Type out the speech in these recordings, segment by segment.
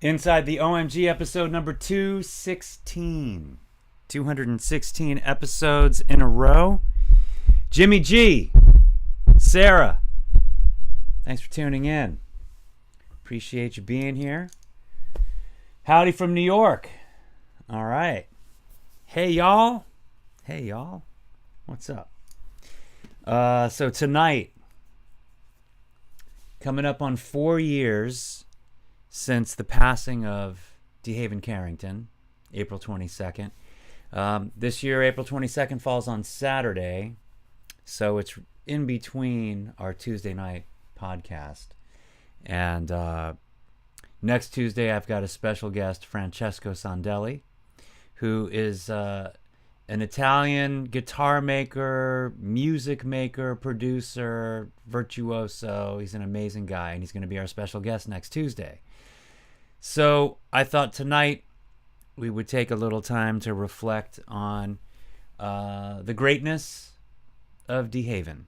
Inside the OMG episode number 216. 216 episodes in a row. Jimmy G, Sarah, thanks for tuning in. Appreciate you being here. Howdy from New York. All right. Hey, y'all. Hey, y'all. What's up? So tonight, coming up on 4 years since the passing of DeHaven Carrington, April 22nd. This year, April 22nd falls on Saturday, so it's in between our Tuesday night podcast. And next Tuesday, I've got a special guest, Francesco Sandelli, who is an Italian guitar maker, music maker, producer, virtuoso. He's an amazing guy, and he's going to be our special guest next Tuesday. So I thought tonight we would take a little time to reflect on the greatness of DeHaven.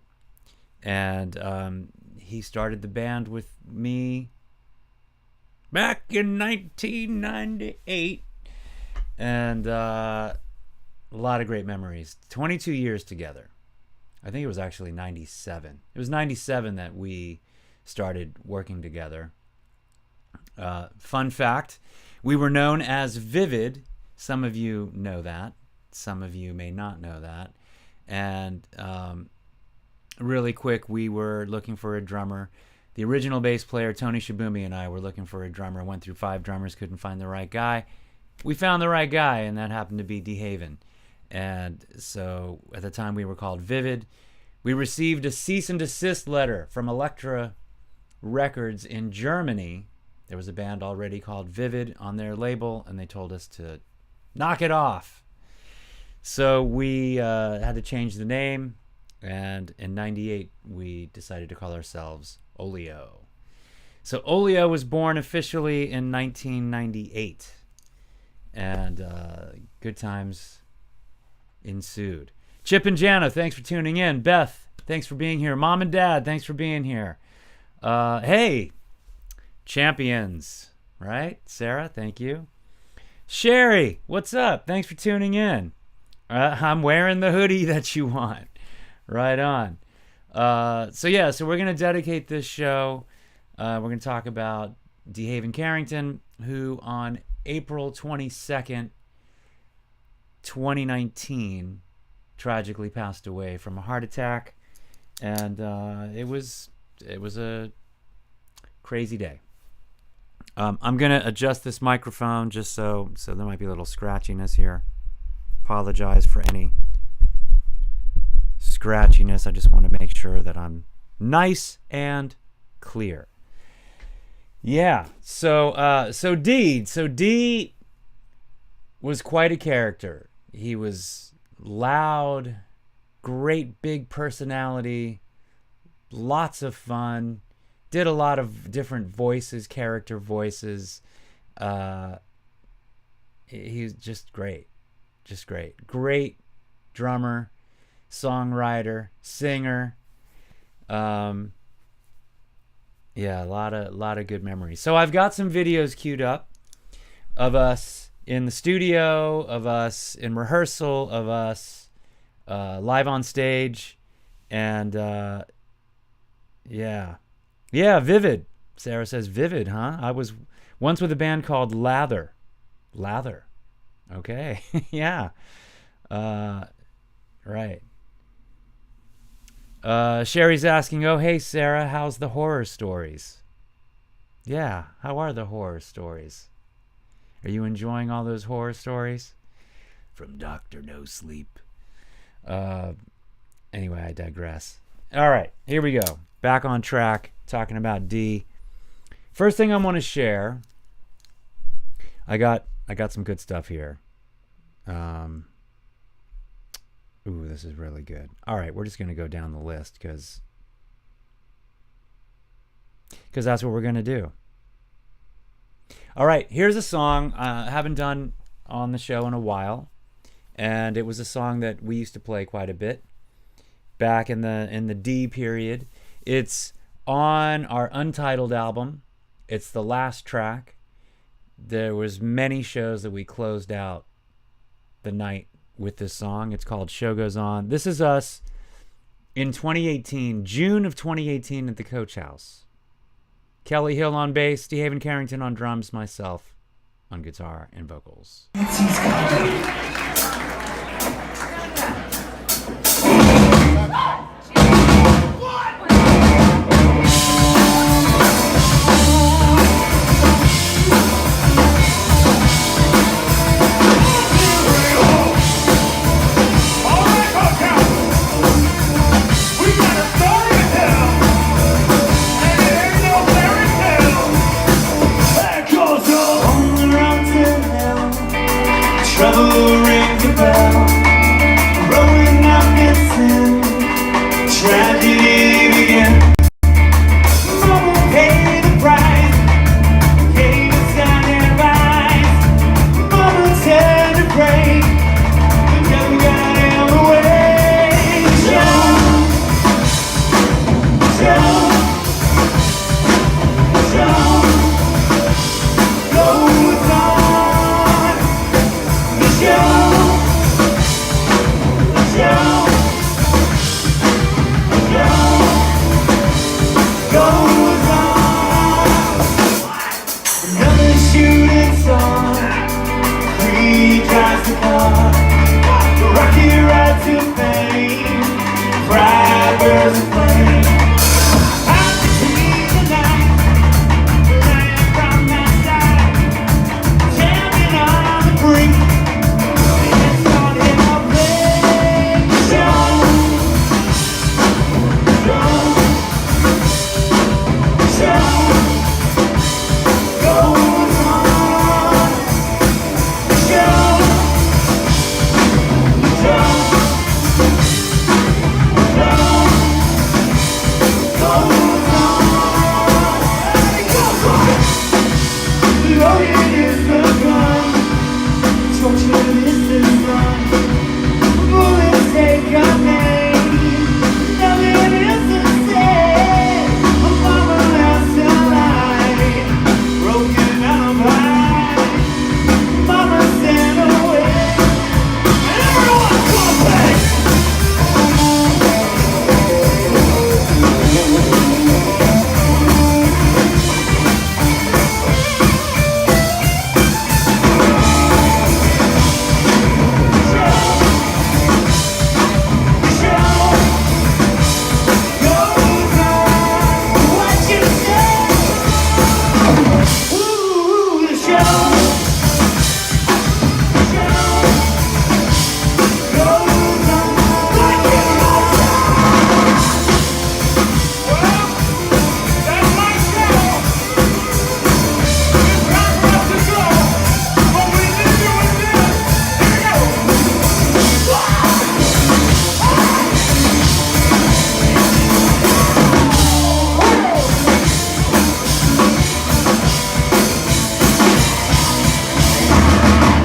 And he started the band with me back in 1998. And a lot of great memories. 22 years together. I think it was actually 97. It was 97 that we started working together. Fun fact, we were known as Vivid. Some of you know that. Some of you may not know that. And really quick, we were looking for a drummer. The original bass player, Tony Shibumi, and I were looking for a drummer. Went through 5 drummers, couldn't find the right guy. We found the right guy, and that happened to be DeHaven. And so at the time we were called Vivid. We received a cease and desist letter from Elektra Records in Germany. There was a band already called Vivid on their label, and they told us to knock it off. So we had to change the name, and in 98 we decided to call ourselves Olio. So Olio was born officially in 1998, and good times ensued. Chip and Jana, thanks for tuning in. Beth, thanks for being here. Mom and Dad, thanks for being here. Hey, champions, right? Sarah, thank you. Sherry, what's up? Thanks for tuning in. I'm wearing the hoodie that you want. Right on. So we're going to dedicate this show. We're going to talk about DeHaven Carrington, who on April 22nd, 2019, tragically passed away from a heart attack. And it was a crazy day. I'm going to adjust this microphone just so there might be a little scratchiness here. Apologize for any scratchiness. I just want to make sure that I'm nice and clear. Yeah, so D was quite a character. He was loud, great big personality, lots of fun. Did a lot of different voices, character voices. He's just great. Just great. Great drummer, songwriter, singer. A lot of good memories. So I've got some videos queued up of us in the studio, of us in rehearsal, of us live on stage, and Vivid. Sarah says Vivid, huh? I was once with a band called Lather. Okay. Yeah. Right. Sherry's asking, oh, hey, Sarah, how's the horror stories? Yeah, how are the horror stories? Are you enjoying all those horror stories? From Dr. No Sleep. Anyway, I digress. All right, here we go. Back on track, talking about D. First thing I want to share, I got some good stuff here. This is really good. All right, we're just going to go down the list because that's what we're going to do. All right, here's a song I haven't done on the show in a while, and it was a song that we used to play quite a bit back in the D period. It's on our Untitled album. It's the last track. there was many shows that we closed out the night with this song. It's called Show Goes On. This is us in 2018, June of 2018 at the Coach House. Kelly Hill on bass, DeHaven Carrington on drums, myself on guitar and vocals. Trouble rings a bell, rolling up its sin, tragedy began. Mama paid the price, gave us sound advice. Mama said to pray, the devil got in the way. Show goes on. The show goes on. Another shooting star, Creed drives the car, rocky ride to fame, pride burns a flame. I can see the night, lying from my side, champion on the brink. It's on in a play. Show goes on. Loaded is the gun, tortured is the sun. Bullets take our name, nothing is the same. A mama left alive, broken out of life. Mama sent away, and everyone's gonna pay.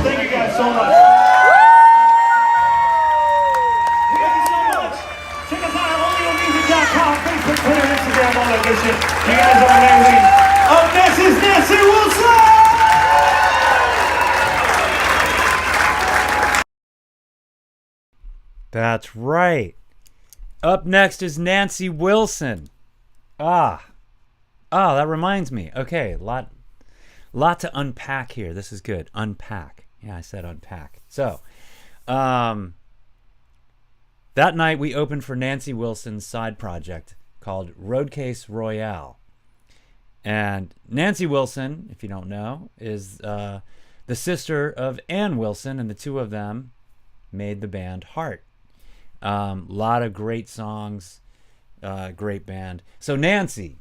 Thank you guys so much. Thank you so much. Check us out at OMG.com, Facebook, Twitter, Instagram, all that good shit. You guys are amazing. Up next is Nancy Wilson. That's right. Up next is Nancy Wilson. That reminds me. Okay, lot to unpack here. This is good. Unpack. Yeah, I said unpack. So, that night we opened for Nancy Wilson's side project called Roadcase Royale. And Nancy Wilson, if you don't know, is the sister of Ann Wilson, and the two of them made the band Heart. Lot of great songs, great band. So Nancy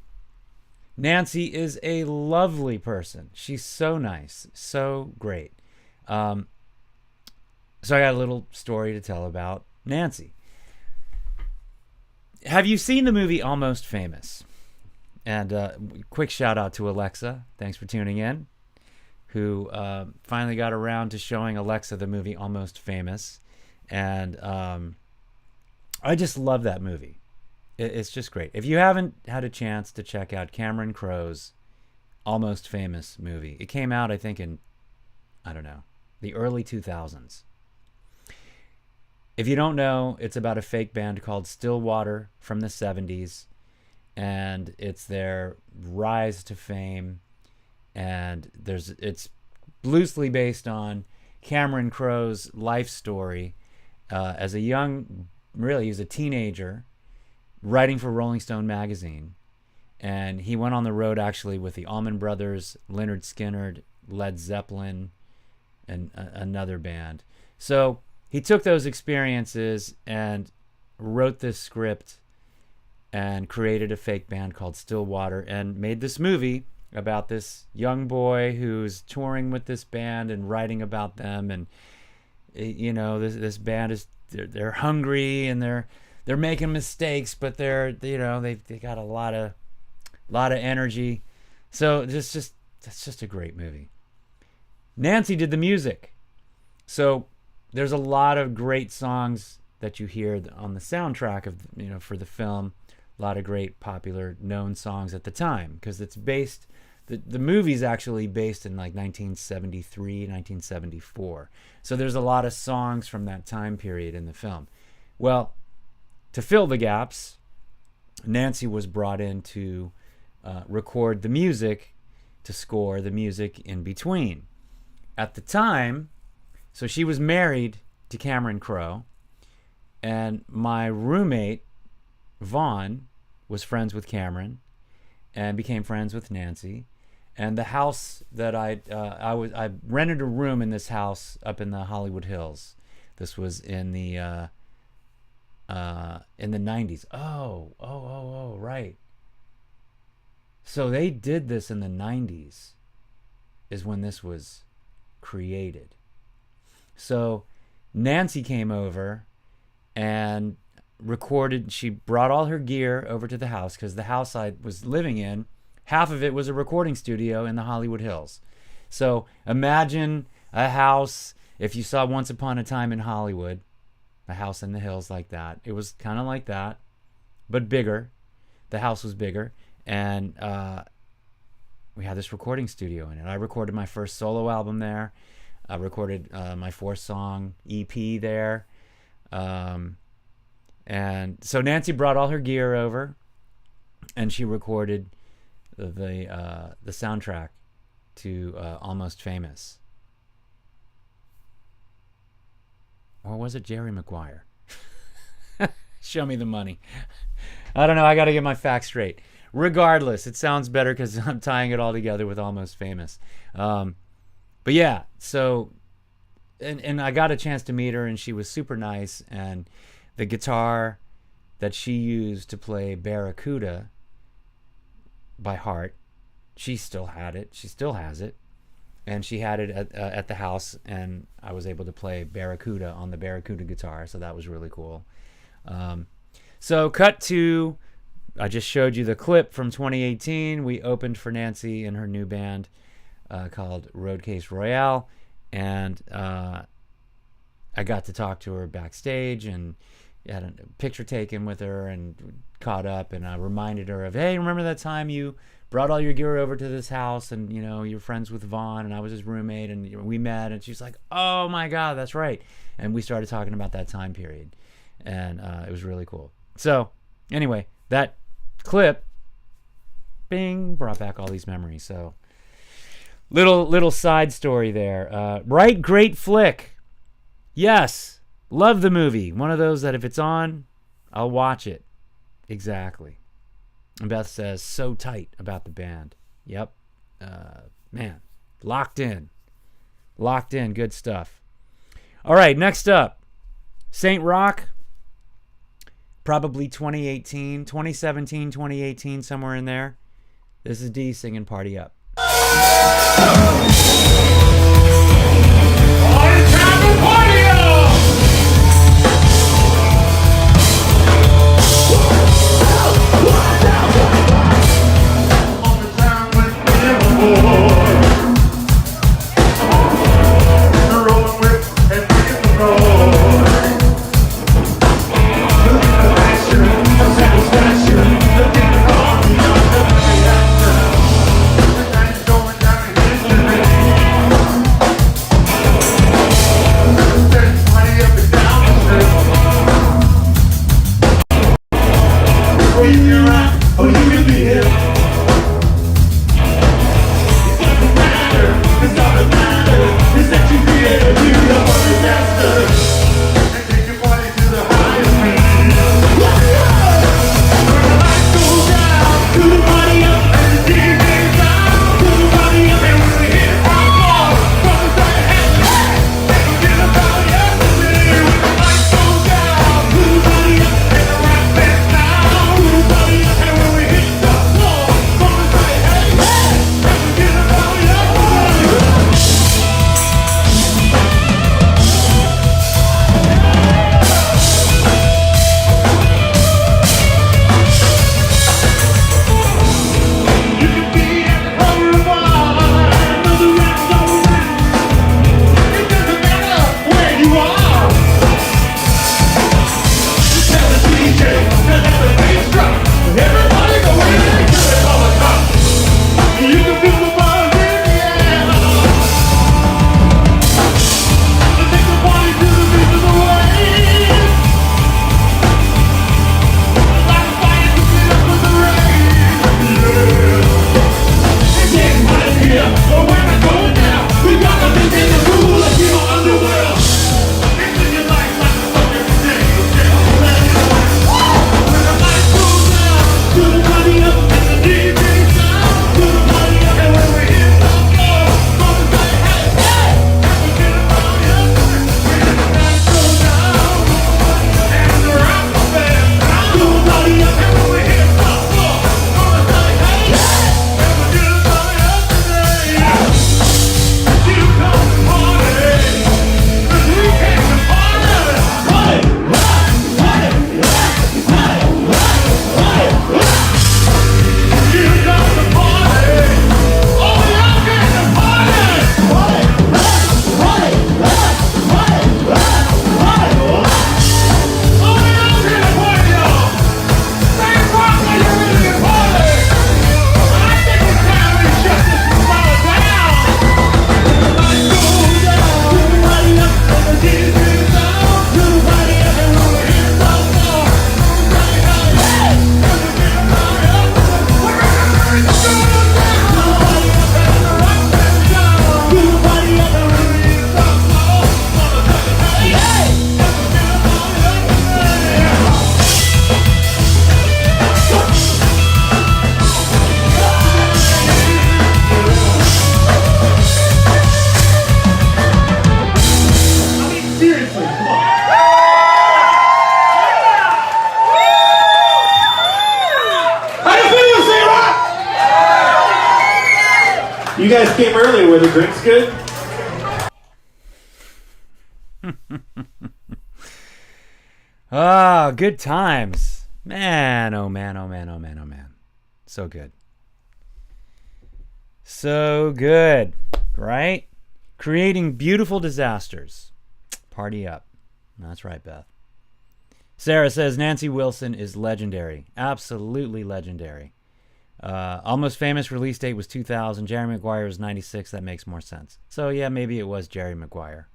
is a lovely person. She's so nice, so great. So I got a little story to tell about Nancy. Have you seen the movie Almost Famous? And quick shout out to Alexa. Thanks for tuning in. Who finally got around to showing Alexa the movie Almost Famous. And I just love that movie. It's just great. If you haven't had a chance to check out Cameron Crowe's Almost Famous movie. It came out, I think, in, I don't know, the early 2000s. If you don't know, it's about a fake band called Stillwater from the 70s, and it's their rise to fame, and it's loosely based on Cameron Crowe's life story as a young, really, he was a teenager writing for Rolling Stone magazine, and he went on the road actually with the Allman Brothers, Lynyrd Skynyrd, Led Zeppelin, and another band. So he took those experiences and wrote this script and created a fake band called Stillwater and made this movie about this young boy who's touring with this band and writing about them. And you know, this band is they're hungry and they're making mistakes, but they're, you know, they got a lot of energy. So that's just a great movie. Nancy did the music. So there's a lot of great songs that you hear on the soundtrack of, you know, for the film. A lot of great popular known songs at the time, because it's based, the movie's actually based in like 1973, 1974. So there's a lot of songs from that time period in the film. Well, to fill the gaps, Nancy was brought in to record the music, to score the music in between. At the time, so she was married to Cameron Crowe, and my roommate, Vaughn, was friends with Cameron and became friends with Nancy. And the house that I rented a room in this house up in the Hollywood Hills. This was in the 90s. Oh, right. So they did this in the 90s is when this was created. So Nancy came over and recorded. She brought all her gear over to the house, because the house I was living in, half of it was a recording studio in the Hollywood Hills. So imagine a house, if you saw Once Upon a Time in Hollywood, a house in the hills like that. It was kind of like that, but bigger. The house was bigger, and we had this recording studio in it. I recorded my first solo album there. I recorded my 4-song EP there. And so Nancy brought all her gear over, and she recorded the soundtrack to Almost Famous. Or was it Jerry Maguire? Show me the money. I don't know. I got to get my facts straight. Regardless, it sounds better because I'm tying it all together with Almost Famous. But yeah, so, and I got a chance to meet her, and she was super nice. And the guitar that she used to play Barracuda by heart, she still had it. She still has it. And she had it at the house, and I was able to play Barracuda on the Barracuda guitar, so that was really cool. So cut to, I just showed you the clip from 2018. We opened for Nancy in her new band called Roadcase Royale, and I got to talk to her backstage and had a picture taken with her and caught up, and I reminded her of, hey, remember that time you brought all your gear over to this house, and you know, you're friends with Vaughn, and I was his roommate, and we met, and she's like, oh my God, that's right. And we started talking about that time period, and it was really cool. So anyway, that clip, bing, brought back all these memories. So little side story there. Right, great flick. Yes, love the movie. One of those that if it's on, I'll watch it. Exactly. And Beth says, so tight about the band. Yep. Man, locked in. Locked in. Good stuff. All right, next up. Saint Rock. Probably 2017, 2018, somewhere in there. This is D singing Party Up. You guys came early. Were the drinks good? Ah, good times. Man, oh man, oh man, oh man, oh man. So good. So good, right? Creating beautiful disasters. Party up. That's right, Beth. Sarah says Nancy Wilson is legendary. Absolutely legendary. Almost Famous release date was 2000. Jerry Maguire was 96. That makes more sense. So yeah, maybe it was Jerry Maguire.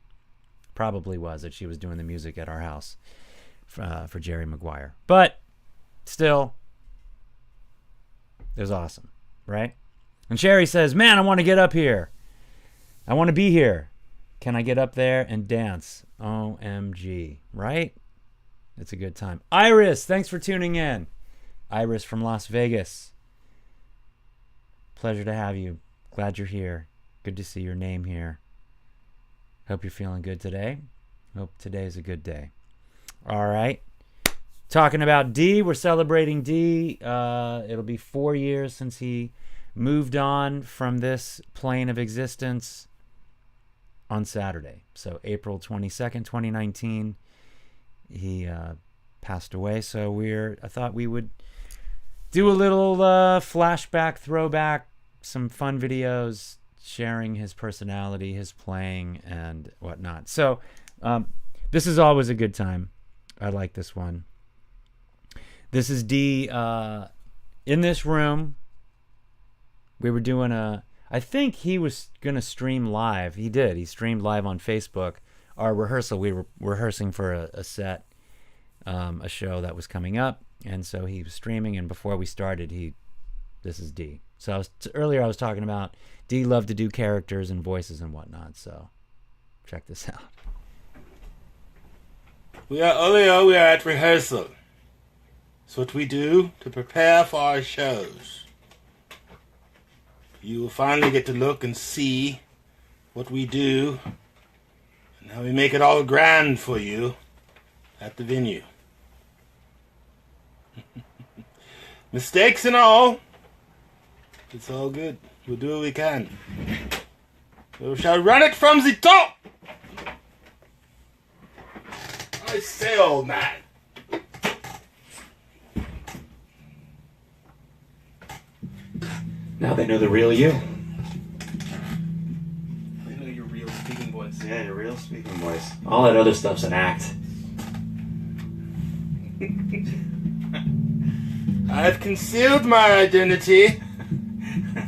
Probably was that she was doing the music at our house for Jerry Maguire. But still, it was awesome, right? And Sherry says, man, I want to get up here. I want to be here. Can I get up there and dance? OMG, right? It's a good time. Iris, thanks for tuning in. Iris from Las Vegas. Pleasure to have you. Glad you're here. Good to see your name here. Hope you're feeling good today. Hope today's a good day. All right. Talking about D, we're celebrating D. It'll be 4 years since he moved on from this plane of existence on Saturday. So April 22nd, 2019, he passed away. So I thought we would do a little flashback, throwback, some fun videos sharing his personality, his playing, and whatnot. So this is always a good time. I like this one. This is D in this room. We were doing I think he was going to stream live. He did. He streamed live on Facebook. Our rehearsal, we were rehearsing for a set, a show that was coming up. And so he was streaming. And before we started, this is D. So earlier I was talking about D loved to do characters and voices and whatnot. So check this out. We are at rehearsal. It's what we do to prepare for our shows. You will finally get to look and see what we do and how we make it all grand for you at the venue. Mistakes and all, it's all good. We'll do what we can. We shall run it from the top. I say, old man. Now they know the real you. I know your real speaking voice. Yeah, your real speaking voice. All that other stuff's an act. I have concealed my identity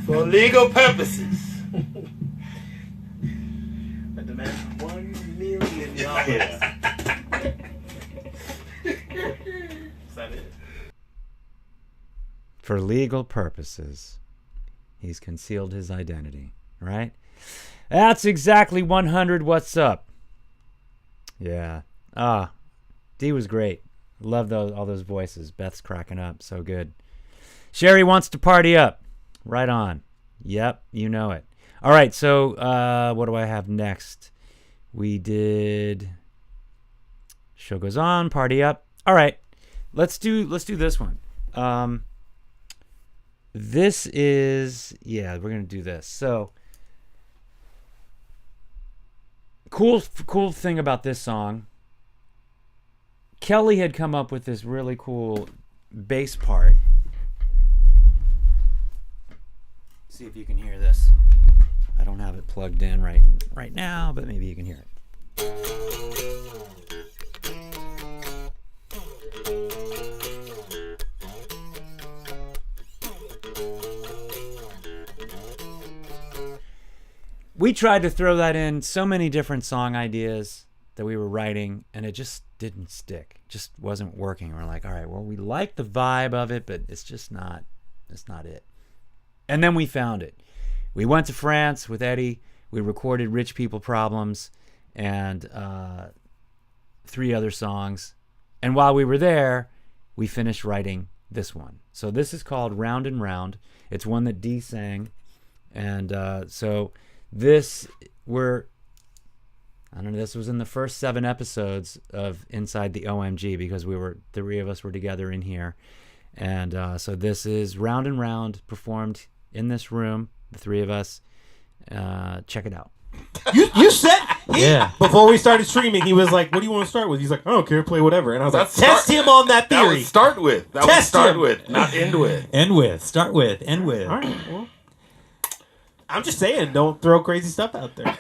for legal purposes. I demand $1 million. Yeah. Is that it? For legal purposes, he's concealed his identity, right? That's exactly 100. What's up? Yeah. D was great. Love all those voices. Beth's cracking up. So good. Sherry wants to party up. Right on. Yep, you know it. All right, so what do I have next? We did show goes on, party up. All right. Let's do this one. This is, yeah, we're going to do this. So cool thing about this song, Kelly had come up with this really cool bass part. See if you can hear this. I don't have it plugged in right now, but maybe you can hear it. We tried to throw that in so many different song ideas that we were writing, and it just didn't stick. It just wasn't working. We're like, all right, well, we like the vibe of it, but it's not it. And then we found it. We went to France with Eddie. We recorded Rich People Problems and 3 other songs. And while we were there, we finished writing this one. So this is called Round and Round. It's one that Dee sang. And so this this was in the first 7 episodes of Inside the OMG, because the 3 of us were together in here. And so this is Round and Round, performed in this room, the 3 of us, Check it out. You said Yeah. before we started streaming, he was like, "What do you want to start with?" He's like, "I don't care, play whatever." And I was like, That's "Test start- him on that That theory." was start with. That was Test start him. with, not end with. End with. Start with. End with. All right. Well, I'm just saying, don't throw crazy stuff out there.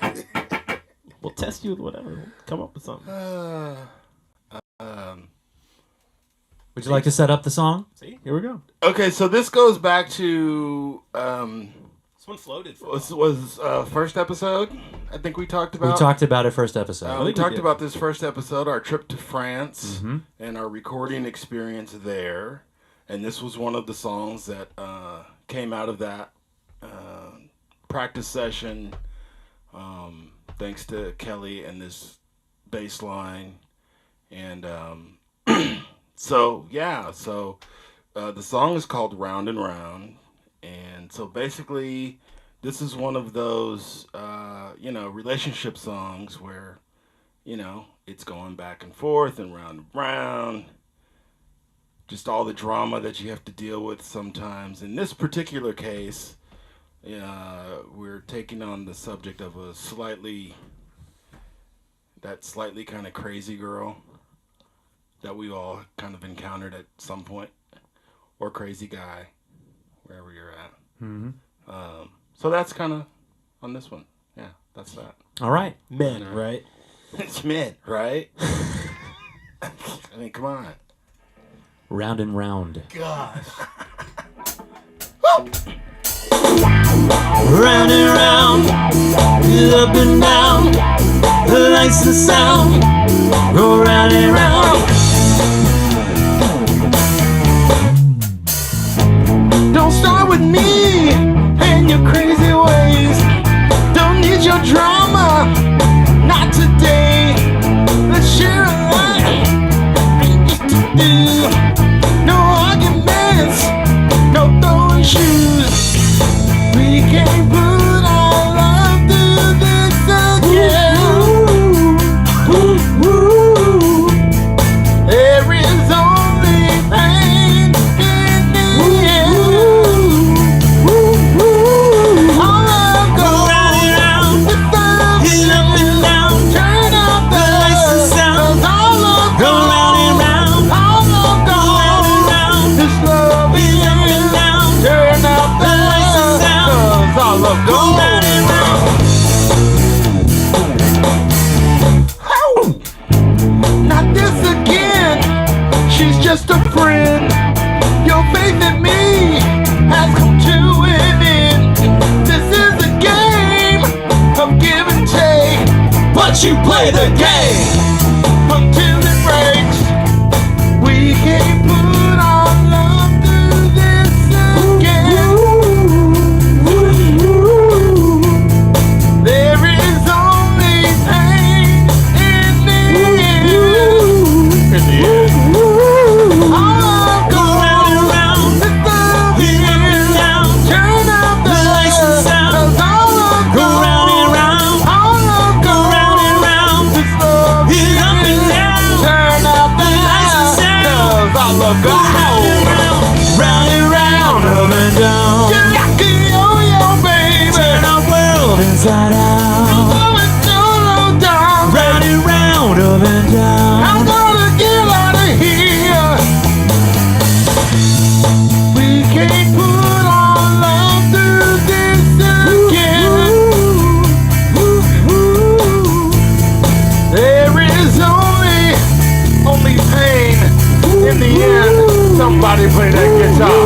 We'll test you with whatever. We'll come up with something. Would you like to set up the song? See, here we go. Okay, so this goes back to This one floated. For was first episode. I think we talked about. We talked about it first episode. We think we talked did. about this first episode, our trip to France, and our recording experience there. And this was one of the songs that came out of that practice session. Thanks to Kelly and this bass line. And so the song is called Round and Round. And so basically, this is one of those, relationship songs where, it's going back and forth and round and round. Just all the drama that you have to deal with sometimes. In this particular case, we're taking on the subject of a slightly kind of crazy girl that we all kind of encountered at some point, or crazy guy, wherever you're at. So that's kind of on this one. Yeah, that's that. All right. men, right? It's mid, right? I mean, come on. Round and round. Gosh. Round and round, up and down, the lights and sound, go round and round. Don't start with me and your crazy ways. Don't need your drama, not today. Let's share a life to do. No arguments, no throwing shoes. We can't put our love through this again. There is only pain in the end. Our love goes round and round, the thumbs up and down, turn up the lights and sound. Our love goes round and round, our love goes round and round. This love is up and down, turn up the lights and sound. Our love goes round and round. Not this again. She's just a friend. Your faith in me has come to an end. This is a game of give and take, but you play the game until it breaks. We can't put our love through this again. There is only pain in the end. In the end. Our love goes round and round. The thumbs up and down. Turn up the lights and sound. 'Cause our love goes round and round. Our love goes round and round. This love is up and down. Turn up the lights and sound. 'Cause our love goes round and round. Round and round, up and down. You're like a yo-yo, baby. Turn our world inside out. I'm going solo down. Round and round, up and down. I'm gonna get out of here. We can't put our love through this again. There is only pain in the end. Somebody play that guitar.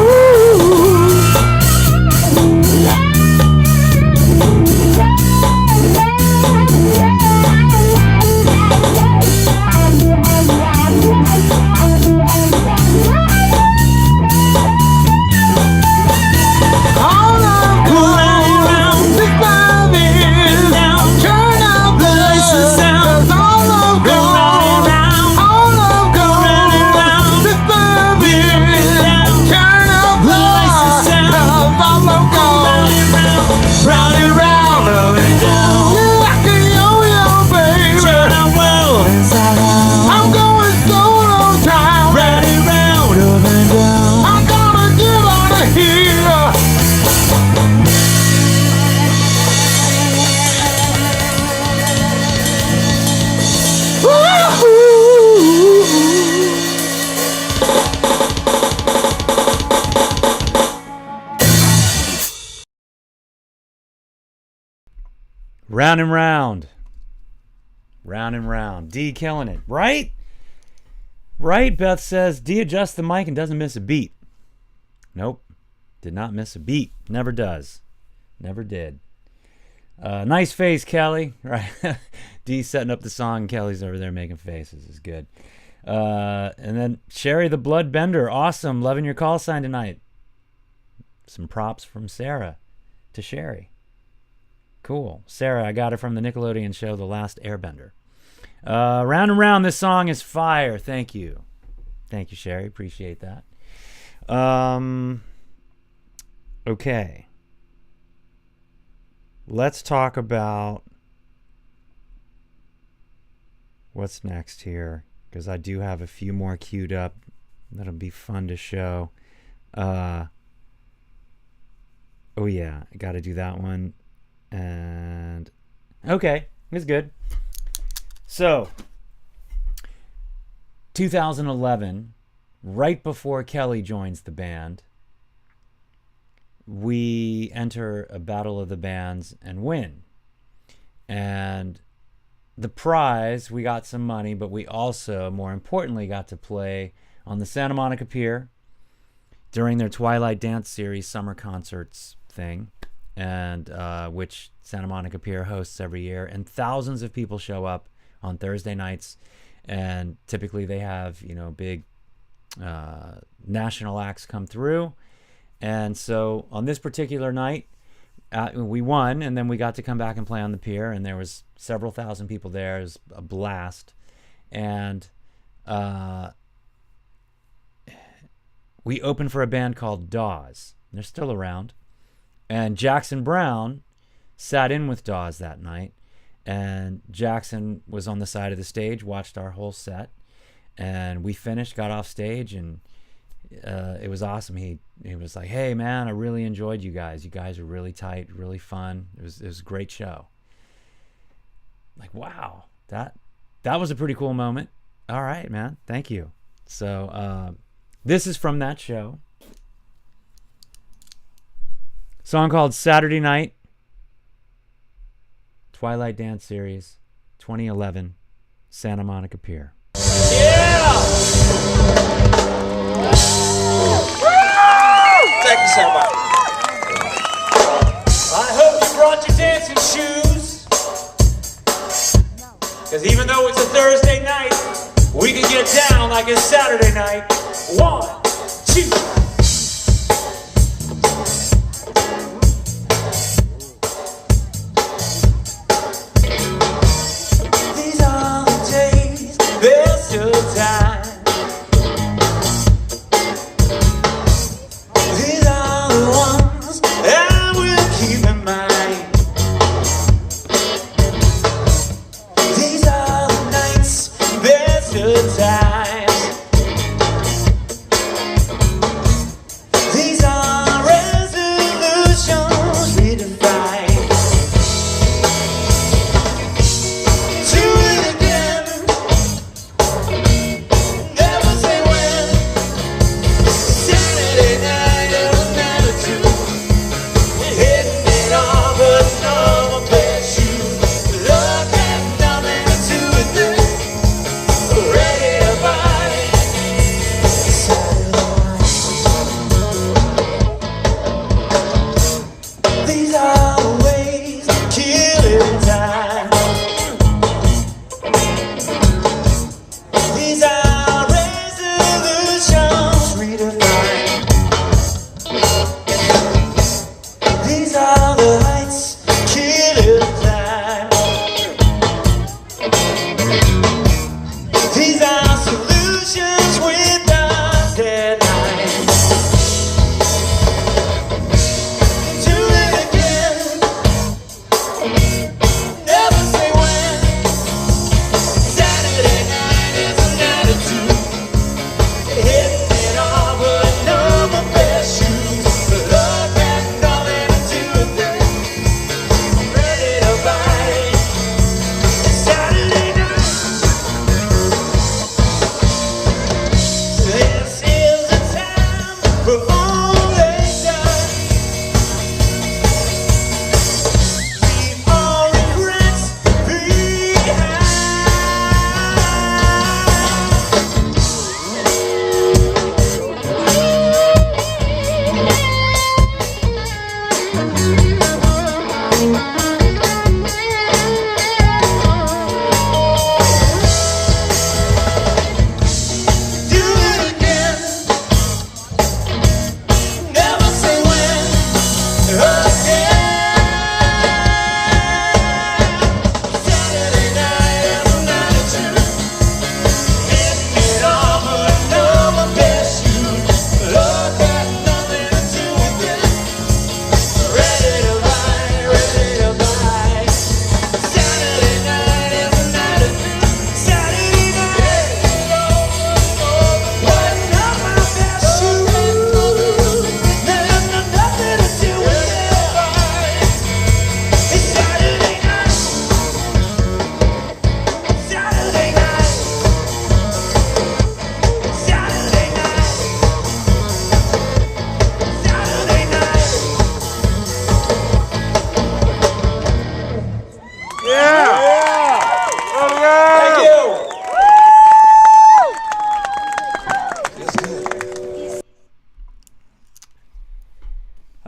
Round and round. Round and round. D killing it. Right? Right, Beth says, D adjusts the mic and doesn't miss a beat. Nope. Did not miss a beat. Never does. Never did. Nice face, Kelly. Right. D setting up the song. Kelly's over there making faces. Is good. And then Sherry the Bloodbender. Awesome. Loving your call sign tonight. Some props from Sarah to Sherry. Cool. Sarah, I got it from the Nickelodeon show The Last Airbender. Round and round, this song is fire. Thank you. Thank you, Sherry. Appreciate that. Okay. Let's talk about what's next here, because I do have a few more queued up that'll be fun to show. Oh yeah, I got to do that one. And okay, it's good. So 2011, right before Kelly joins the band, we enter a battle of the bands and win. And the prize, we got some money, but we also, more importantly, got to play on the Santa Monica Pier during their Twilight Dance Series summer concerts thing, and which Santa Monica Pier hosts every year. And thousands of people show up on Thursday nights, and typically they have, you know, big national acts come through. And so on this particular night, we won, and then we got to come back and play on the pier, and there was several thousand people there. It was a blast. And we opened for a band called Dawes. They're still around. And Jackson Brown sat in with Dawes that night, and Jackson was on the side of the stage, watched our whole set, and we finished, got off stage, and it was awesome. He was like, "Hey man, I really enjoyed you guys. You guys are really tight, really fun. It was a great show." Like, wow, that was a pretty cool moment. All right, man, thank you. So this is from that show. Song called Saturday Night, Twilight Dance Series, 2011, Santa Monica Pier. Yeah! Thank you so much. I hope you brought your dancing shoes, because even though it's a Thursday night, we can get down like it's Saturday night. 1, 2.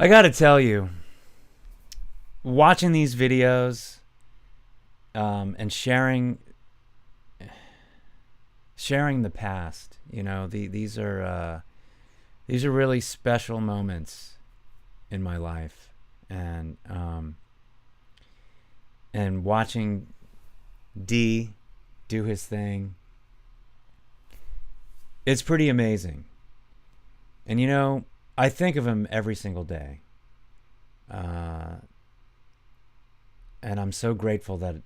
I gotta tell you, watching these videos and sharing the past, you know, these are really special moments in my life, and watching D do his thing, it's pretty amazing. And you know, I think of him every single day, and I'm so grateful that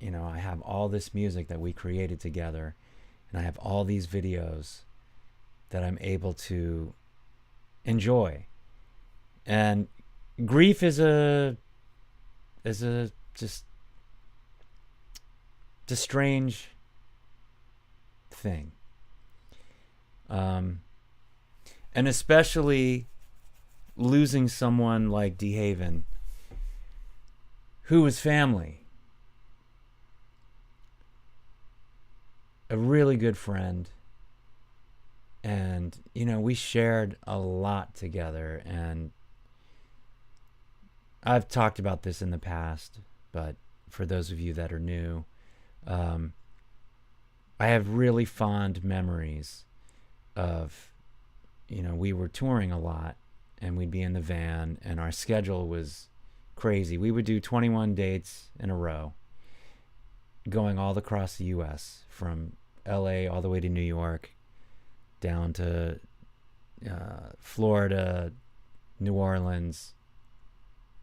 you know, I have all this music that we created together, and I have all these videos that I'm able to enjoy. And grief is a just a strange thing, and especially losing someone like DeHaven, who was family, a really good friend. And you know, we shared a lot together, and I've talked about this in the past, but for those of you that are new, I have really fond memories of, you know, we were touring a lot, and we'd be in the van, and our schedule was crazy. We would do 21 dates in a row, going all across the U.S., from LA all the way to New York, down to Florida, New Orleans,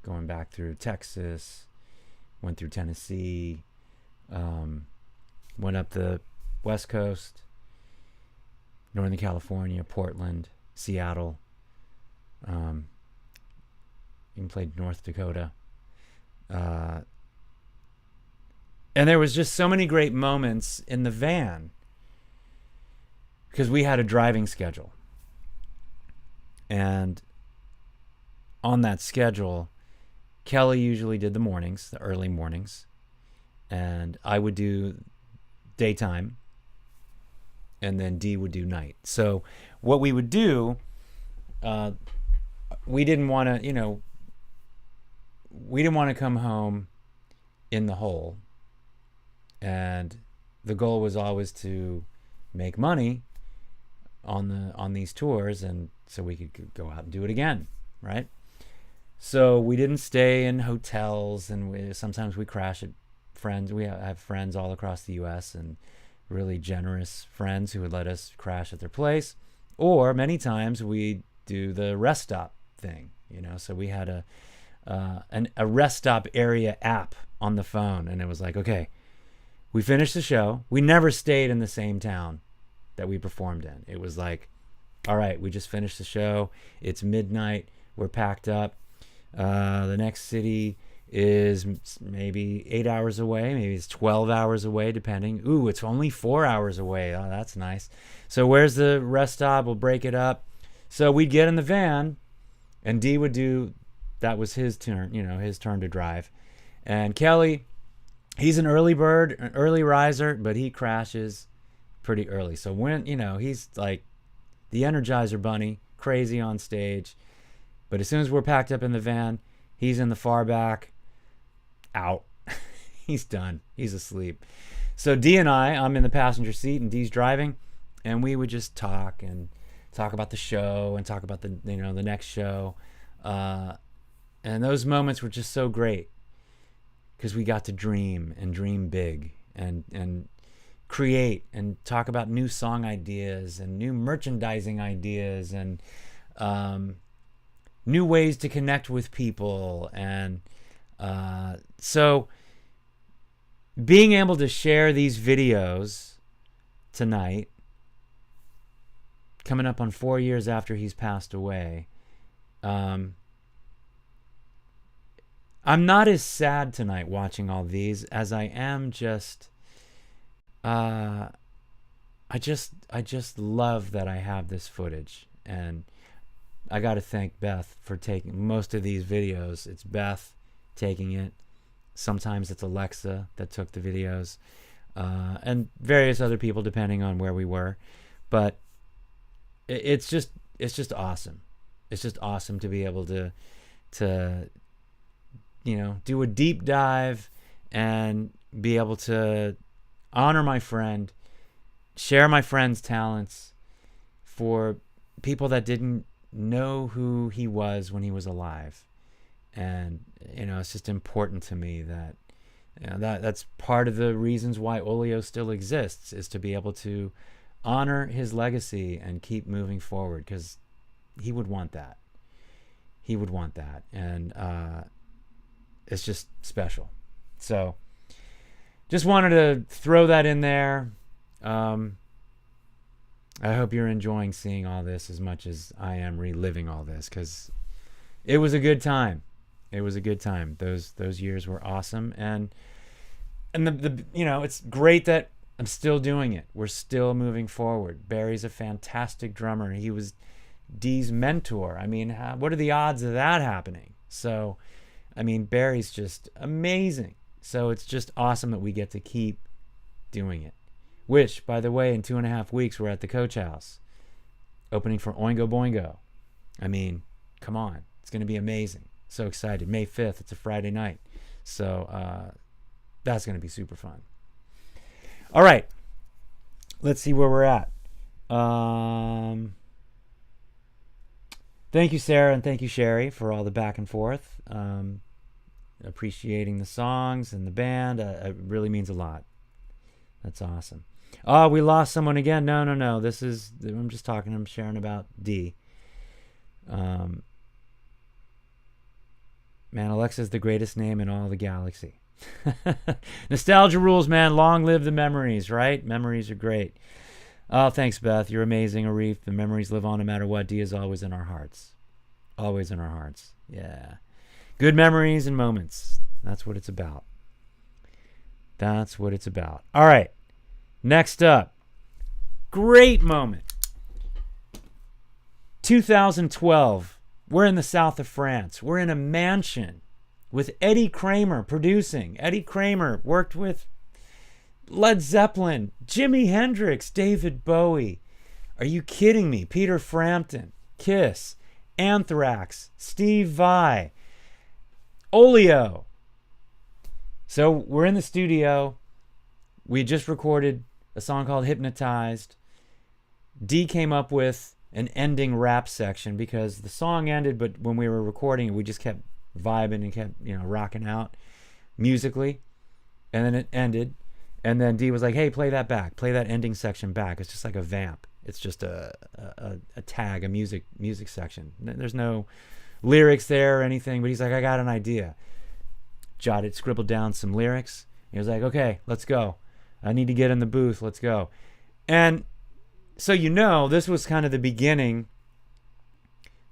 going back through Texas, went through Tennessee, went up the West Coast, Northern California, Portland, Seattle, even played North Dakota. And there was just so many great moments in the van, because we had a driving schedule. And on that schedule, Kelly usually did the mornings, the early mornings, and I would do daytime, and then D would do night. So what we would do, we didn't want to, you know, we didn't want to come home in the hole. And the goal was always to make money on these tours, and so we could go out and do it again, right? So we didn't stay in hotels, and sometimes we crash at friends. We have friends all across the U.S. and really generous friends who would let us crash at their place, or many times we do the rest stop thing, you know. So we had a rest stop area app on the phone, and it was like, okay, we finished the show. We never stayed in the same town that we performed in. It was like, all right, we just finished the show. It's midnight. We're packed up. The next city is maybe 8 hours away. Maybe it's 12 hours away, depending. Ooh, it's only 4 hours away. Oh, that's nice. So where's the rest stop? We'll break it up. So we'd get in the van, and D would do, that was his turn, you know, his turn to drive. And Kelly, he's an early bird, an early riser, but he crashes pretty early. So when, you know, he's like the Energizer Bunny, crazy on stage. But as soon as we're packed up in the van, he's in the far back, out. He's done. He's asleep. So D and I'm in the passenger seat, and D's driving, and we would just talk about the show, and talk about the, you know, the next show. And those moments were just so great, because we got to dream and dream big, and create and talk about new song ideas and new merchandising ideas, and new ways to connect with people. And so being able to share these videos tonight, coming up on 4 years after he's passed away, I'm not as sad tonight watching all these as I am just I just love that I have this footage. And I got to thank Beth for taking most of these videos. It's Beth taking it. Sometimes it's Alexa that took the videos, and various other people depending on where we were. But it's just awesome. awesome to be able to do a deep dive and be able to honor my friend, share my friend's talents for people that didn't know who he was when he was alive. And it's just important to me that that's part of the reasons why Olio still exists, is to be able to honor his legacy and keep moving forward, because he would want that. He would want that. And it's just special. So just wanted to throw that in there. I hope you're enjoying seeing all this as much as I am reliving all this, because it was a good time. It was a good time. Those years were awesome, and the it's great that I'm still doing it. We're still moving forward. Barry's a fantastic drummer. He was Dee's mentor. I mean, what are the odds of that happening? So, I mean, Barry's just amazing. So it's just awesome that we get to keep doing it. Which, by the way, in 2.5 weeks, we're at the Coach House, opening for Oingo Boingo. I mean, come on. It's going to be amazing. So excited. May 5th. It's a Friday night. So that's going to be super fun. All right. Let's see where we're at. Thank you, Sarah, and thank you, Sherry, for all the back and forth. Appreciating the songs and the band. It really means a lot. That's awesome. Oh, we lost someone again. No. I'm just talking. I'm sharing about D. Man, Alexa's the greatest name in all the galaxy. Nostalgia rules, man. Long live the memories, right? Memories are great. Oh, thanks, Beth. You're amazing, Arif. The memories live on no matter what. D is always in our hearts. Always in our hearts. Yeah. Good memories and moments. That's what it's about. That's what it's about. All right. Next up. Great moment. 2012. We're in the south of France. We're in a mansion with Eddie Kramer producing. Eddie Kramer worked with Led Zeppelin, Jimi Hendrix, David Bowie. Are you kidding me? Peter Frampton, Kiss, Anthrax, Steve Vai, Olio. So we're in the studio. We just recorded a song called Hypnotized. D came up with an ending rap section because the song ended, but when we were recording it, we just kept vibing and kept, rocking out musically. And then it ended. And then D was like, hey, play that back. Play that ending section back. It's just like a vamp. It's just a tag, a music section. There's no lyrics there or anything, but he's like, I got an idea. Scribbled down some lyrics. He was like, okay, let's go. I need to get in the booth. Let's go. And so, this was kind of the beginning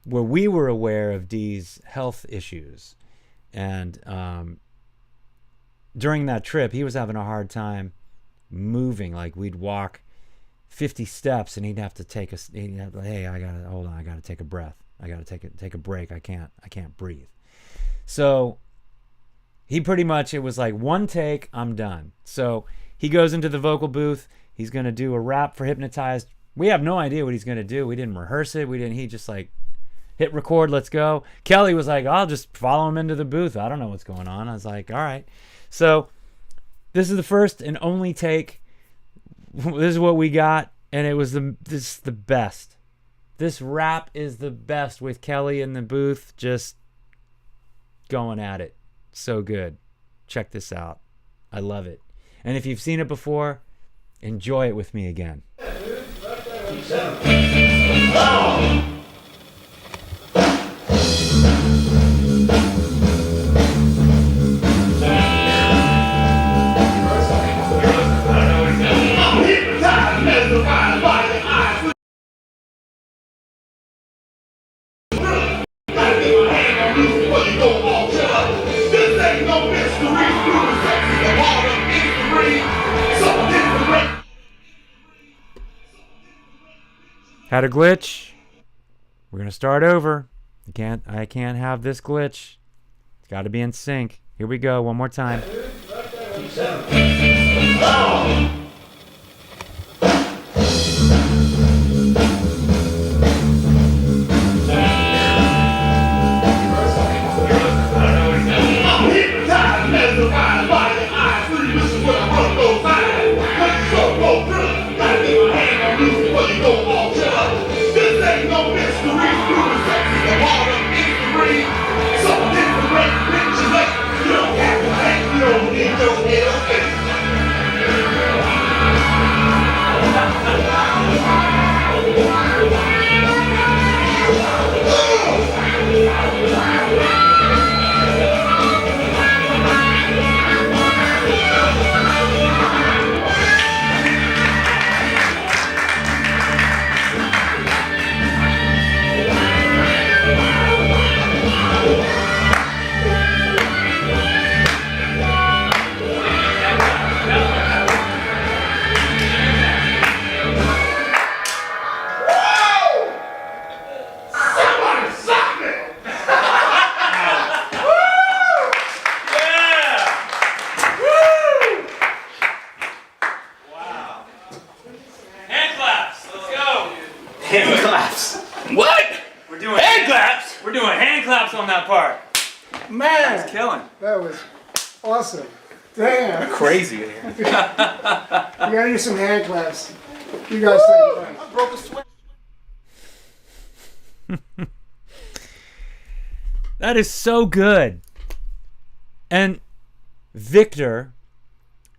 where we were aware of Dee's health issues. And during that trip, he was having a hard time moving. Like, we'd walk 50 steps and he'd have to take hey, I gotta take a breath. I gotta take a break. I can't breathe. So he pretty much, it was like one take, I'm done. So he goes into the vocal booth. He's going to do a rap for Hypnotized. We have no idea what he's going to do. We didn't rehearse it. He just hit record, let's go. Kelly was like, I'll just follow him into the booth. I don't know what's going on. I was like, all right. So this is the first and only take. This is what we got. And it was this is the best. This rap is the best with Kelly in the booth just going at it. So good. Check this out. I love it. And if you've seen it before, enjoy it with me again. Had a glitch. We're gonna start over. I can't have this glitch. It's got to be in sync. Here we go. One more time. claps. What? We're doing hand claps. We're doing hand claps on that part. Man, It's killing. that was awesome. Damn. Crazy in here. We gotta do some hand claps. You guys think about it. I broke a sweat. That is so good. And Victor,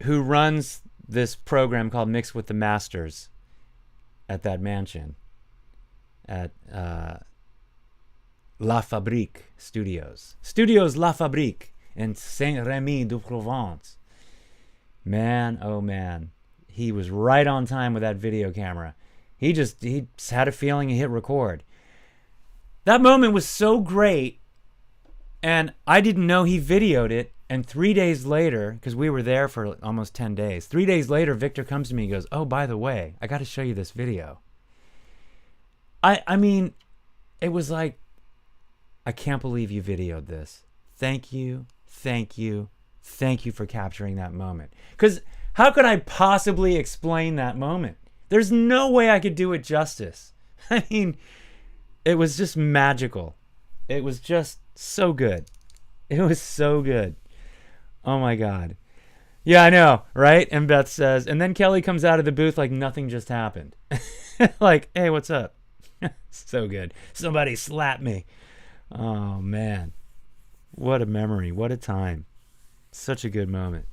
who runs this program called Mix with the Masters at that mansion at La Fabrique Studios. Studios La Fabrique in Saint-Rémy-du-Provence. Man, oh man. He was right on time with that video camera. He just had a feeling he hit record. That moment was so great, and I didn't know he videoed it. And 3 days later, because we were there for almost 10 days, 3 days later, Victor comes to me and goes, "Oh, by the way, I got to show you this video." I mean, it was like, I can't believe you videoed this. Thank you, thank you, thank you for capturing that moment. Because how could I possibly explain that moment? There's no way I could do it justice. I mean, it was just magical. It was just so good. It was so good. Oh my God. Yeah, I know, right? And Beth says, and then Kelly comes out of the booth like nothing just happened. Like, hey, what's up? So good. Somebody slap me. Oh man. What a memory. What a time. Such a good moment.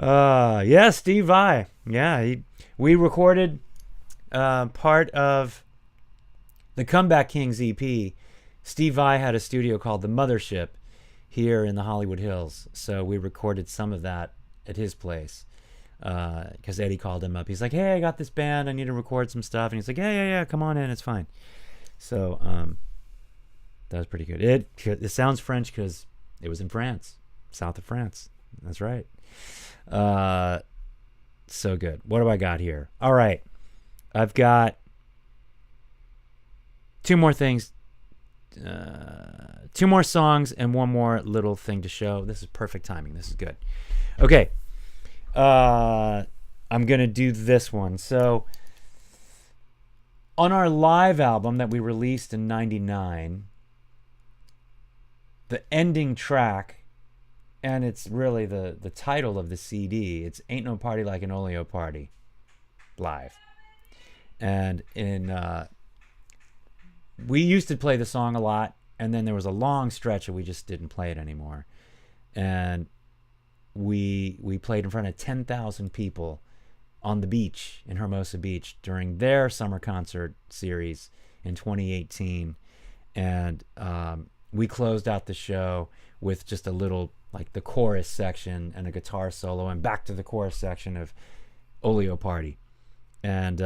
Yeah, Steve Vai. Yeah, we recorded part of the Comeback Kings EP. Steve Vai had a studio called The Mothership here in the Hollywood Hills. So we recorded some of that at his place. Because Eddie called him up. He's like, "Hey, I got this band. I need to record some stuff." And he's like, yeah, come on in. It's fine. So that was pretty good. It sounds French because it was in France, south of France. That's right. So good. What do I got here? All right. I've got two more things. 2 more songs and 1 more little thing to show. This is perfect timing. This is good. Okay. I'm going to do this one. So on our live album that we released in 99, the ending track, and it's really the title of the CD, it's Ain't No Party Like an Oleo Party live. And we used to play the song a lot, and then there was a long stretch and we just didn't play it anymore. And we played in front of 10,000 people on the beach in Hermosa Beach during their summer concert series in 2018. And we closed out the show with just a little, like the chorus section and a guitar solo, and back to the chorus section of Oleo Party. And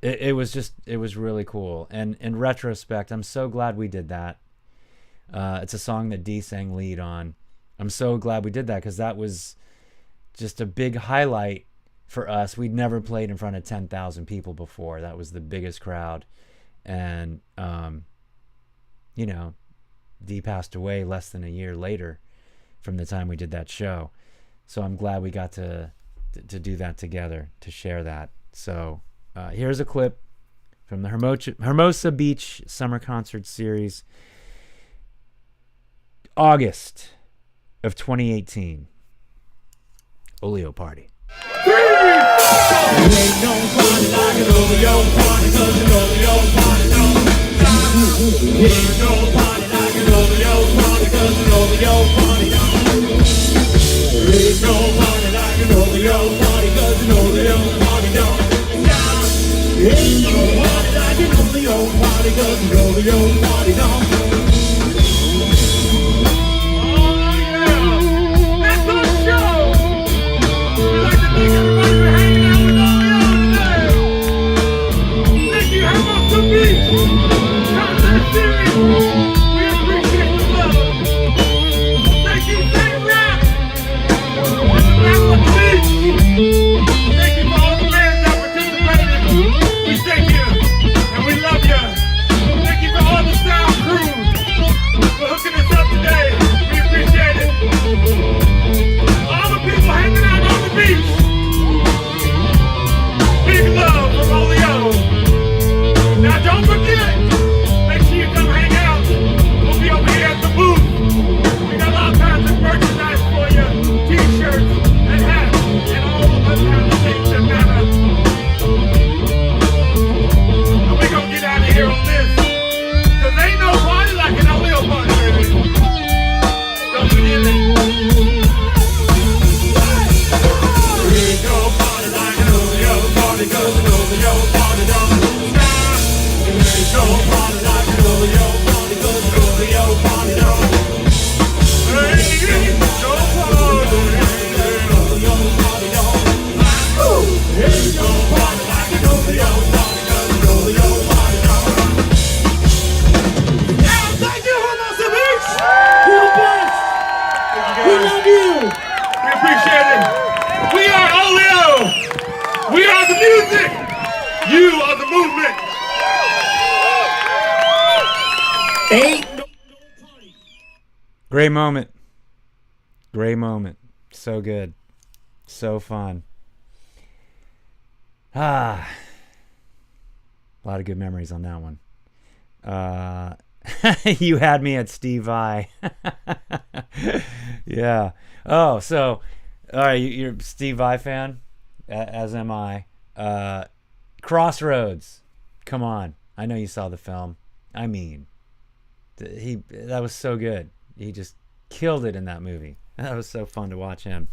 it was really cool. And in retrospect, I'm so glad we did that. It's a song that Dee sang lead on. I'm so glad we did that because that was just a big highlight for us. We'd never played in front of 10,000 people before. That was the biggest crowd. And, you know, Dee passed away less than a year later from the time we did that show. So I'm glad we got to do that together, to share that. So here's a clip from the Hermosa Beach Summer Concert Series, August of 2018. Oleo Party. Ain't no party like an Oleo party, 'cause an Oleo party don't stop. Ain't no party like an Oleo party, 'cause an Oleo party don't stop. Ain't no party like an Oleo party, 'cause an Oleo party don't stop. Ain't no party like an Oleo party, 'cause an Oleo party don't stop. Big love from all You are the movement. Ain't no party. Great moment. Great moment. So good. So fun. A lot of good memories on that one. You had me at Steve Vai. Yeah. Oh, so, all right, you're a Steve Vai fan, as am I. Crossroads. Come on. I know you saw the film. I mean, that was so good. He just killed it in that movie. That was so fun to watch him.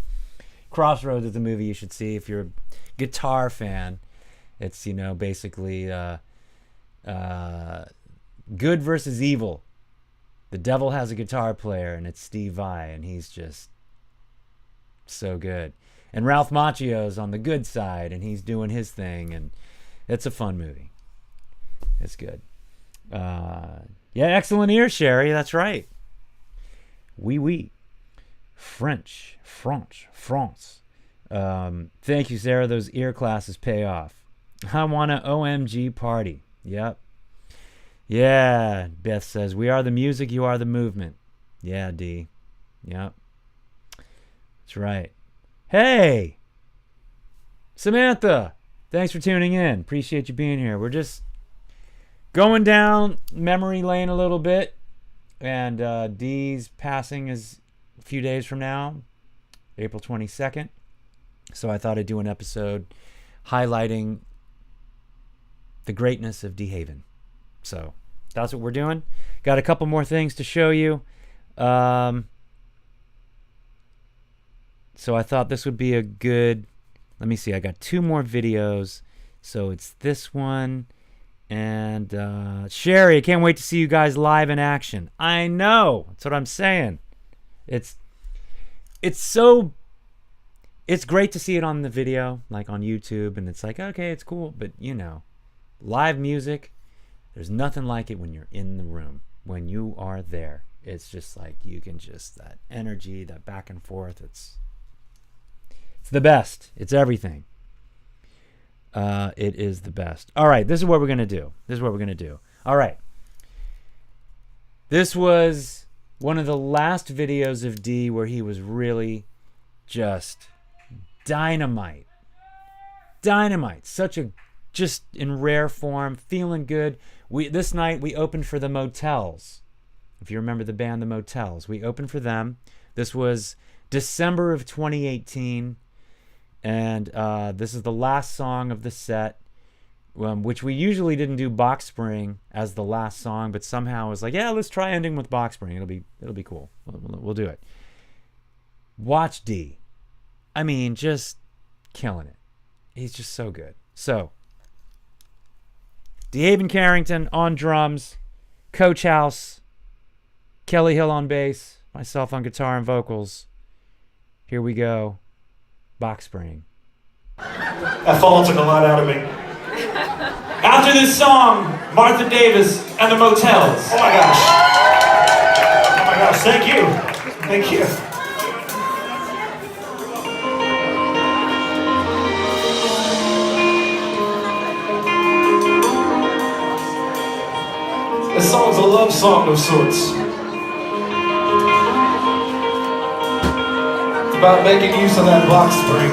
Crossroads is a movie you should see if you're a guitar fan. It's, basically good versus evil. The devil has a guitar player, and it's Steve Vai, and he's just so good. And Ralph Macchio's on the good side, and he's doing his thing, and it's a fun movie. It's good. Yeah, excellent ear, Sherry. That's right. Oui. French, France. Thank you, Sarah. Those ear classes pay off. I want an OMG party. Yep. Yeah, Beth says, we are the music, you are the movement. Yeah, D. Yep. That's right. Hey! Samantha! Thanks for tuning in. Appreciate you being here. We're just going down memory lane a little bit. And D's passing is a few days from now, April 22nd. So I thought I'd do an episode highlighting the greatness of D. Haven. So that's what we're doing. Got a couple more things to show you. So I thought this would be a good... Let me see. I got 2 more videos. So it's this one. And Sherry, I can't wait to see you guys live in action. I know. That's what I'm saying. It's great to see it on the video, like on YouTube, and it's like, okay, it's cool. But, live music, there's nothing like it when you're in the room. When you are there, it's just like you can just, that energy, that back and forth, it's the best. It's everything. It is the best. All right, this is what we're going to do. All right. This was one of the last videos of D where he was really just dynamite. Just in rare form, feeling good. This night we opened for the Motels. If you remember the band The Motels, we opened for them. This was December of 2018. And this is the last song of the set, which we usually didn't do Box Spring as the last song, but somehow it was like, yeah, let's try ending with Box Spring. It'll be cool. We'll do it. Watch D. I mean, just killing it. He's just so good. So, D. Haven Carrington on drums, Coach House, Kelly Hill on bass, myself on guitar and vocals. Here we go. Box Spring. That fall took a lot out of me. After this song, Martha Davis and the Motels. Oh my gosh, thank you. This song's a love song of sorts. It's about making use of that box spring.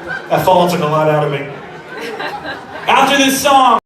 That fall took a lot out of me. After this song,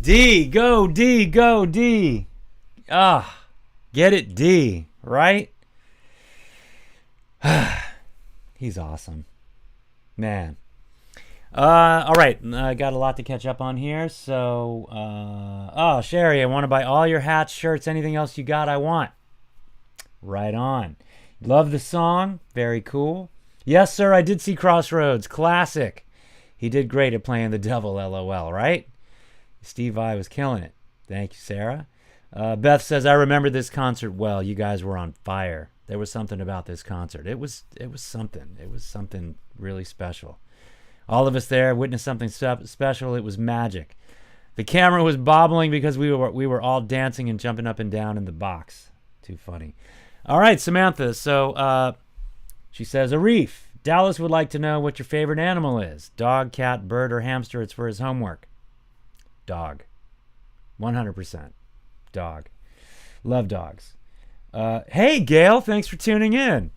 D, go D, go D. Ah, get it D, right? He's awesome. Man. All right, I got a lot to catch up on here. So, oh, Sherry, I want to buy all your hats, shirts, anything else you got, I want. Right on. Love the song. Very cool. Yes, sir, I did see Crossroads. Classic. He did great at playing the devil, LOL, right? Steve Vai was killing it. Thank you, Sarah. Beth says, I remember this concert well. You guys were on fire. There was something about this concert. It was something. It was something really special. All of us there witnessed something special. It was magic. The camera was bobbling because we were all dancing and jumping up and down in the box. Too funny. All right, Samantha. So she says, Arif, Dallas would like to know what your favorite animal is. Dog, cat, bird, or hamster. It's for his homework. Dog. 100%. Dog. Love dogs. Hey, Gail. Thanks for tuning in.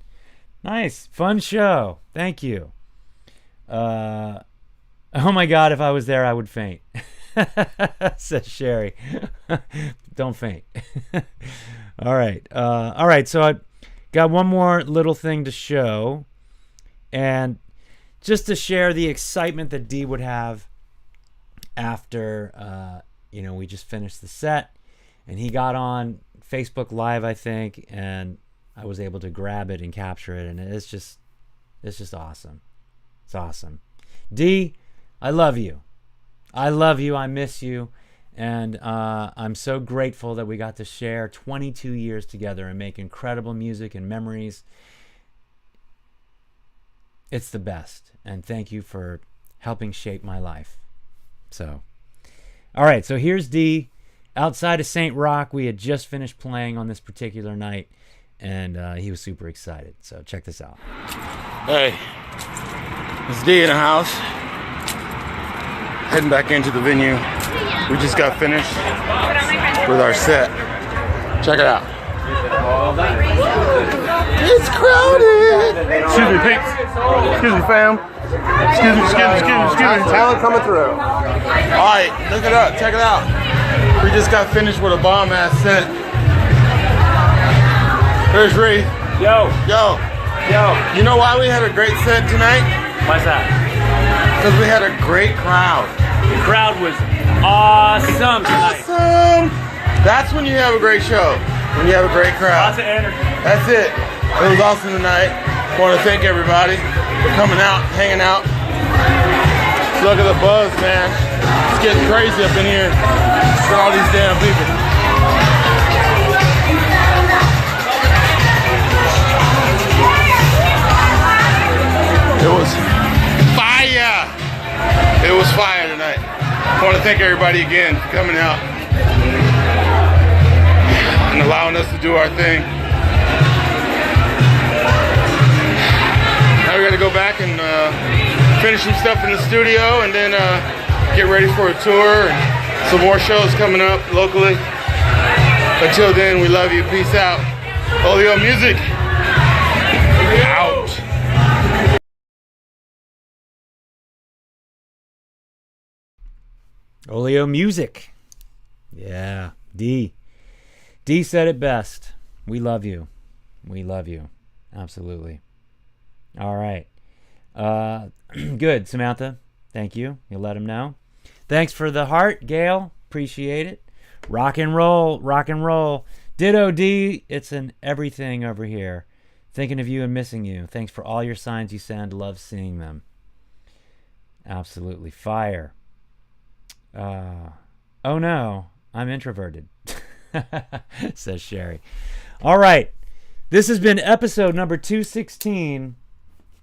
Nice. Fun show. Thank you. Oh my God, if I was there, I would faint. Says Sherry. Don't faint. All right. All right. So I got one more little thing to show. And just to share the excitement that Dee would have after, we just finished the set. And he got on Facebook Live, I think, and I was able to grab it and capture it. And it's just awesome. It's awesome. Dee, I love you. I love you. I miss you. And I'm so grateful that we got to share 22 years together and make incredible music and memories. It's the best. And thank you for helping shape my life. So, all right. So here's Dee. Outside of St. Rock, we had just finished playing on this particular night. And he was super excited. So check this out. Hey, it's D in the house. Heading back into the venue. We just got finished with our set. Check it out. It's crowded. Excuse me, Pete. Excuse me, fam. Excuse me. Talent coming through. All right, look it up. Check it out. We just got finished with a bomb-ass set. There's Reed. Yo. You know why we had a great set tonight? Why's that? Because we had a great crowd. The crowd was awesome tonight. Awesome. That's when you have a great show. When you have a great crowd. Lots of energy. That's it. It was awesome tonight. I want to thank everybody for coming out, hanging out. Look at the buzz, man. It's getting crazy up in here. Look at all these damn people. It was fire. It was fire tonight. I want to thank everybody again for coming out and allowing us to do our thing. Now we got to go back and finish some stuff in the studio and then get ready for a tour and some more shows coming up locally. Until then, we love you. Peace out. Oleo Music. Out. Oleo Music. Yeah. D said it best. We love you. We love you. Absolutely. All right. Good, Samantha. Thank you. You'll let him know. Thanks for the heart, Gail. Appreciate it. Rock and roll. Rock and roll. Ditto, D. It's an everything over here. Thinking of you and missing you. Thanks for all your signs you send. Love seeing them. Absolutely. Fire. Oh no, I'm introverted, says Sherry. All right, this has been episode number 216,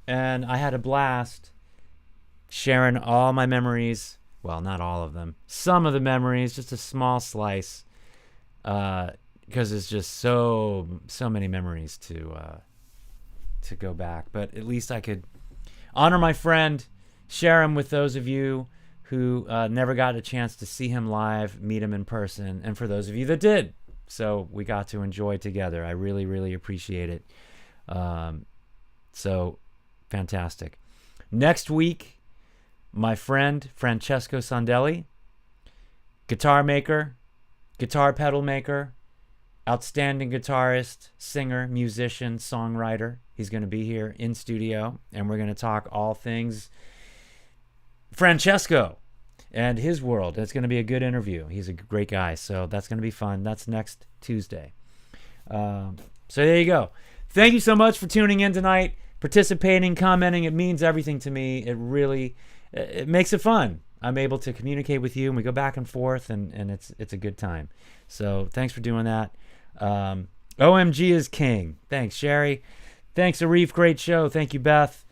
and I had a blast sharing all my memories. Well, not all of them. Some of the memories, just a small slice, because it's just so many memories to go back. But at least I could honor my friend, share him with those of you who never got a chance to see him live, meet him in person, and for those of you that did. So we got to enjoy together. I really, really appreciate it. So fantastic. Next week, my friend Francesco Sandelli guitar maker, guitar pedal maker, outstanding guitarist, singer, musician, songwriter. He's going to be here in studio, and we're going to talk all things Francesco and his world. It's going to be a good interview. He's a great guy, so that's going to be fun. That's next Tuesday. So there you go. Thank you so much for tuning in tonight, participating, commenting. It means everything to me. It really it makes it fun. I'm able to communicate with you, and we go back and forth, and it's a good time. So thanks for doing that. OMG is king. Thanks, Sherry. Thanks, Arif. Great show. Thank you, Beth.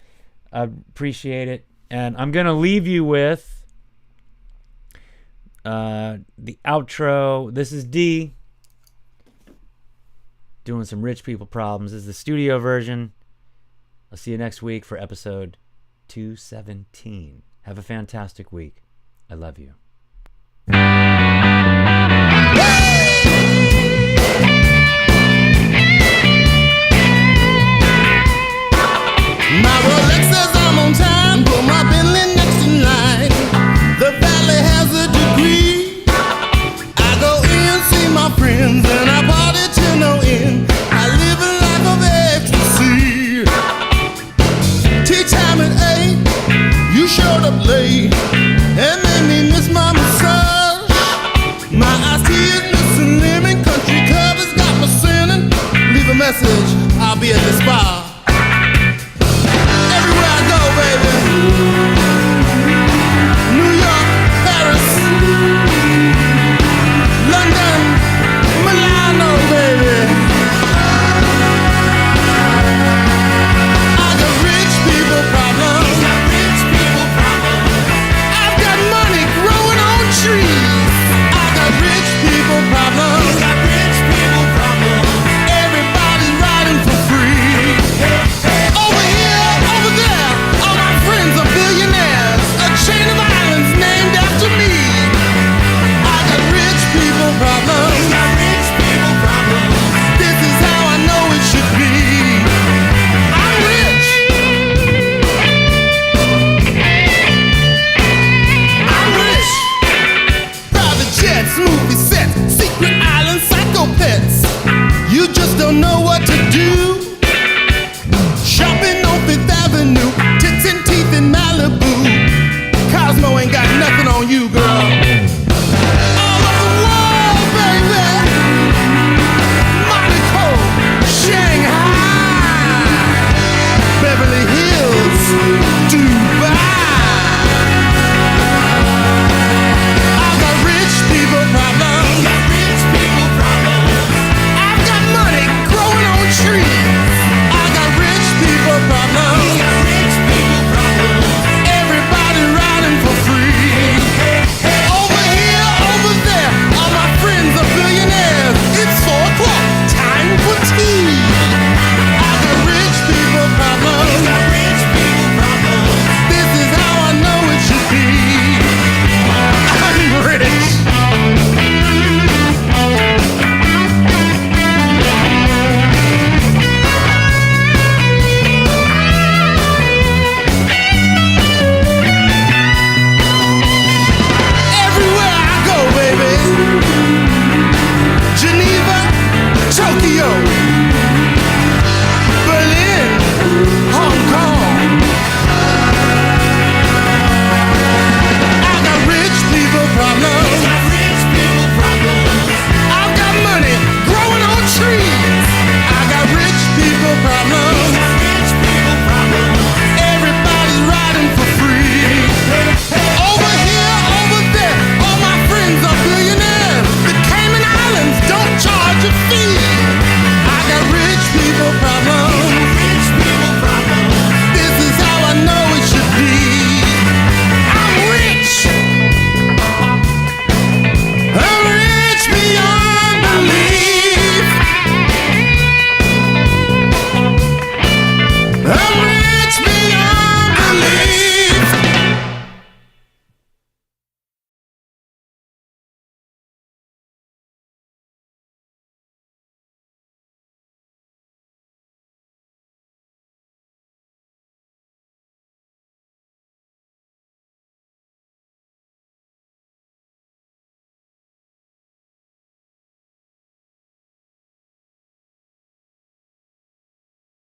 I appreciate it. And I'm going to leave you with the outro. This is D doing some rich people problems. This is the studio version. I'll see you next week for episode 217. Have a fantastic week. I love you. My Rolex says I'm on time, put my Bentley next in line. The valley has a degree. I go in, see my friends, and I party till no end. I live a life of ecstasy. Tea time at 8, you showed up late and made me miss my massage. My iced tea is missing lemon, country covers got me sinning. Leave a message, I'll be at the spa.